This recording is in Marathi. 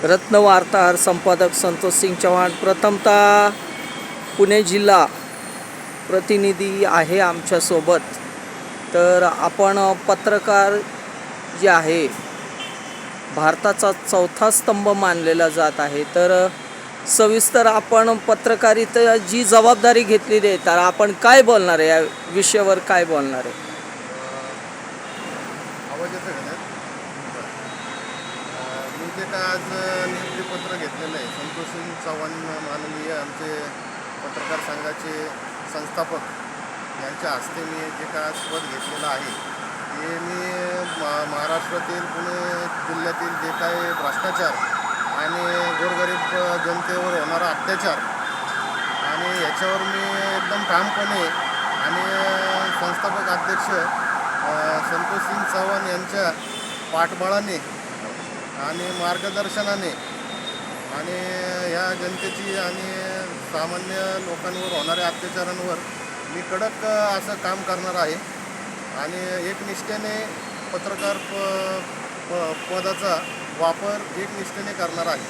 रत्न वार्ताहर संपादक संतोष सिंग चव्हाण। प्रथमतः पुणे जिल्हा प्रतिनिधी आहे आमच्यासोबत। तर आपण पत्रकार जे आहे भारताचा चौथा स्तंभ मानलेला जात आहे। तर सविस्तर आपण पत्रकारितेची जबाबदारी घेतलेली आहे, तर आपण काय बोलणार आहे, या विषयावर काय बोलणार आहे? आवाज येतो का नाही? मी जे काय आज नियुक्तीपत्र घेतलेलं आहे, संतोष सिंग चव्हाण माननीय आमचे पत्रकार संघाचे संस्थापक यांच्या हस्ते मी जे काय आज पद घेतलेलं आहे, हे मी महाराष्ट्रातील पुणे जिल्ह्यातील जे काही भ्रष्टाचार आणि गोरगरीब जनतेवर होणारा अत्याचार आणि याच्यावर मी एकदम ठामपणे आणि संस्थापक अध्यक्ष संतोष सिंग चव्हाण यांच्या पाठबळाने आणि मार्गदर्शनाने आणि ह्या जनतेची आणि सामान्य लोकांवर होणाऱ्या अत्याचारांवर मी कडक असं काम करणार आहे आणि एकनिष्ठेने पत्रकार पदाचा वापर एकनिष्ठेने करणार आहे।